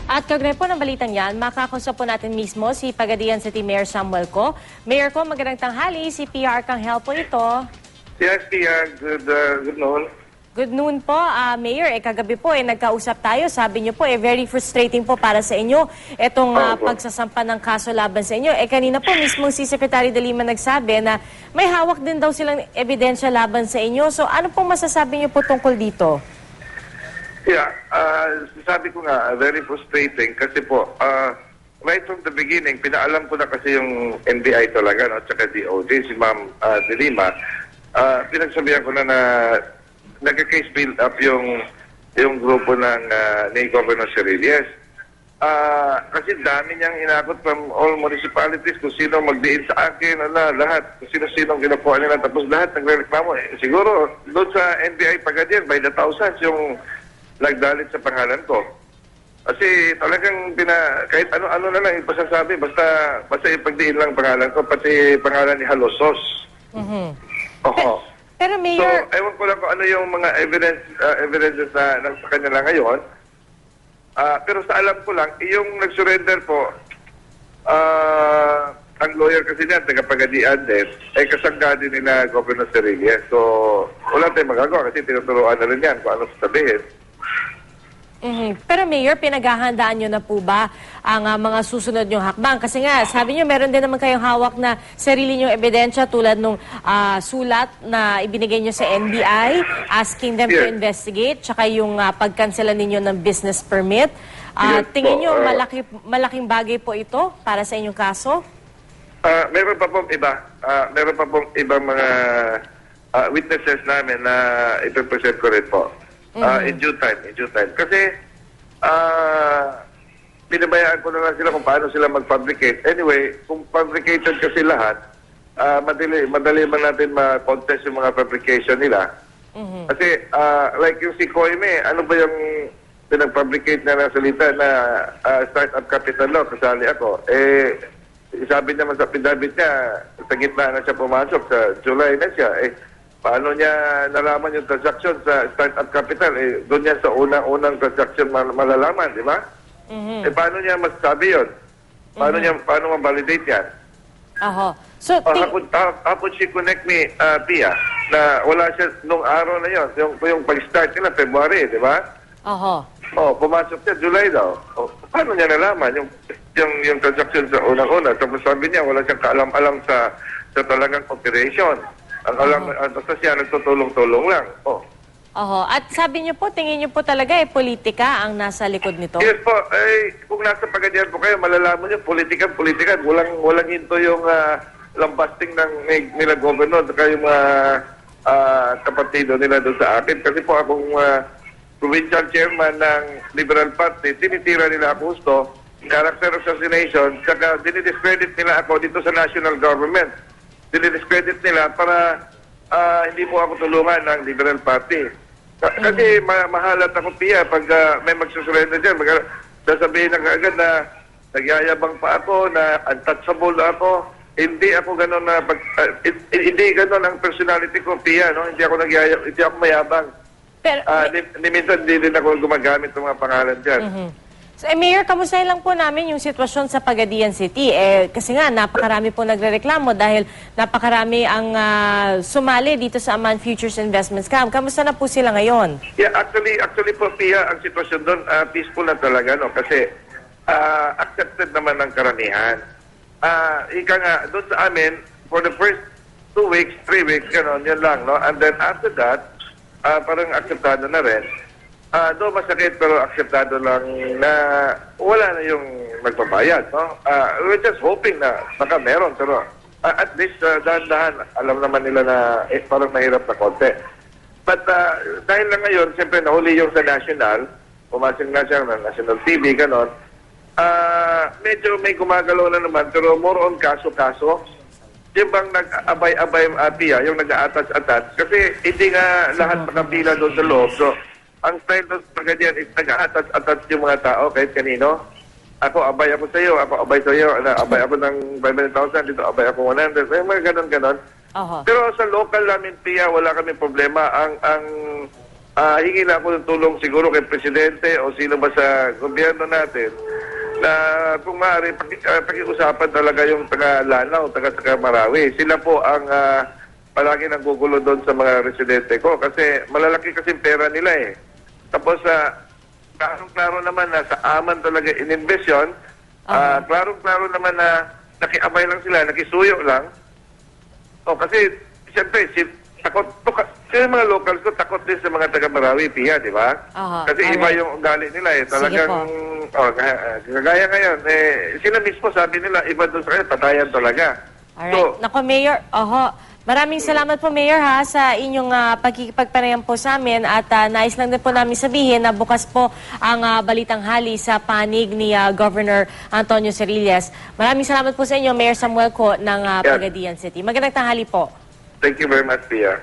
At kaugnay po ng balitang yan, makakusap po natin mismo si Pagadian City Mayor Samuel Co. Mayor Co, magandang tanghali. Si PR Arcangel po ito. Yes, PR. Good noon. Good noon po, Mayor. Kagabi po, nagkausap tayo. Sabi niyo po, very frustrating po para sa inyo itong pagsasampa ng kaso laban sa inyo. Kanina po, mismo si Secretary de Lima nagsabi na may hawak din daw silang ebidensya laban sa inyo. So, ano pong masasabi niyo po tungkol dito? Yeah, sabi ko nga, very frustrating kasi po, right from the beginning, pinaalam ko na kasi yung NBI talaga, no, tsaka DOJ, si Ma'am de Lima, pinagsabihan ko na nag-case build up yung grupo ni Governor Cerilles. Kasi dami niyang inakot from all municipalities kung sino magdiin sa akin, lahat, kung sino-sino ginakuha nila, tapos lahat nagre-reklamo. Siguro, doon sa NBI Pagadian, by the thousands, yung nagdalit sa pangalan ko. Kasi talagang kahit ano-ano na lang ipasasabi, basta ipagdiin lang pangalan ko, pati pangalan ni Halosos. Oo. Pero Mayor... So, ewan ko lang kung ano yung mga evidences na nasa kanya lang ngayon. Pero sa alam ko lang, yung nag-surrender po, ang lawyer kasi niya, taga-Pagadian din, ay kasangga din nila Governor Cerilles. So, wala tayong magagawa kasi tinuturuan na rin yan kung ano sasabihin. Pero Mayor, pinaghahandaan nyo na po ba ang mga susunod nyong hakbang? Kasi nga, sabi nyo, meron din naman kayong hawak na sarili nyong ebidensya tulad nung sulat na ibinigay nyo sa NBI, asking them to investigate, tsaka yung pagkansela ninyo ng business permit. Tingin nyo, malaking bagay po ito para sa inyong kaso? Meron pa pong iba. Meron pa pong ibang mga witnesses namin na ipipresent ko rin po. In due time. Kasi, pinabayaan ko na lang sila kung paano sila mag-fabricate. Anyway, kung fabricated kasi lahat, madali man natin ma-contest yung mga fabrication nila. Kasi, like yung si Koime, ano ba yung pinag-fabricate na salita na start-up capital law, kasali ako. Sabi naman sa pindabit niya, sa gitna na siya pumasok, sa July na siya, paano niya nalaman yung transaction sa startup capital? Doon niya sa unang transaction malalaman, di ba? Paano niya masasabi yun? Paano ma-validate yan? So, how could she connect me, Pia, na wala siya nung araw na yun, yung pag-start nila, February, di ba? Pumasok siya, July daw. Paano niya nalaman yung transaction sa unang-una? Tapos sabi niya, wala siyang kaalam-alam sa talagang operation. Basta siya nagtutulong-tulong lang. At sabi niyo po, tingin niyo po talaga politika ang nasa likod nito? Yes po. Kung nasa Pagadian po kayo, malalaman niyo, politikan. Walang hinto yung lambasting nila governor at yung kapatido nila doon sa akin. Kasi po akong provincial chairman ng Liberal Party, tinitira nila ako gusto, character assassination, saka dinidiscredit nila ako dito sa national government. Dinidiscredit nila para hindi po ako tulungan ng Liberal Party. Kasi mahalat ako, Pia, pag may magsusurrender dyan, sasabihin na kaagad na nagyayabang pa ako, na untouchable ako. Hindi ako gano'n na hindi gano'n ang personality ko, Pia, no? Hindi ako mayabang. Pero minsan hindi din ako gumagamit ng mga pangalan dyan. So, Mayor, kamustahin lang po namin yung sitwasyon sa Pagadian City. Kasi nga, napakarami po nagrereklamo dahil napakarami ang sumali dito sa Aman Futures Investment Scam. Kamusta na po sila ngayon? Yeah, actually po, Pia, ang sitwasyon doon, peaceful na talaga, no? Kasi accepted naman ng karamihan. Ika nga, doon sa amin, for the first 2 weeks, 3 weeks, gano'n, yan lang, no? And then after that, parang acceptado na rin. Doon masakit pero akseptado lang na wala na yung magbabayad, no? We're just hoping na baka meron, pero at least dahan-dahan, alam naman nila na parang mahirap na konti. But dahil lang ngayon, siyempre nahuli yung sa national, pumasing na siya ng national TV, ganon, medyo may gumagalaw na naman, pero more on kaso-kaso. Yung bang nag-abay-abay Pia, yung nag-aatas-atas, kasi hindi nga lahat makapila doon sa loob. So, ang style doon sa Pagadian is nag-aatas-atas yung mga tao kahit kanino. Ako, abay ako sa iyo. Ako, abay sa iyo. Abay ako ng 500,000. Dito, abay ako 100. May mga ganon-ganon. Pero sa local namin, Pia, wala kami problema. Ang hingi na ako ng tulong siguro kay Presidente o sino ba sa gobyerno natin na kung maaari, pakiusapan talaga yung taga-Lanao, taga-Marawi. Sila po ang palagi nanggugulo doon sa mga residente ko kasi malalaki kasi pera nila eh. Tapos, klarong-klaro naman na sa aman talaga in-invest yun. Klarong-klaro naman na nakiamay lang sila, nakisuyo lang. O kasi, siyempre, takot, yung mga locals ko, takot din sa mga taga-Marawi, Pia, di ba? Kasi iba alright. yung ugali nila eh. Talagang, po. kagaya ngayon, sila mismo sabi nila, iba doon sa kanya, patayan talaga. Alright. Nako, Mayor, maraming salamat po, Mayor, ha, sa inyong pagkikipagpanayam po sa amin at nais lang din po namin sabihin na bukas po ang Balitang Hali sa panig ni Governor Antonio Cerillas. Maraming salamat po sa inyo, Mayor Samuel Co ng Pagadian City. Magandang tanghali po. Thank you very much, Pia.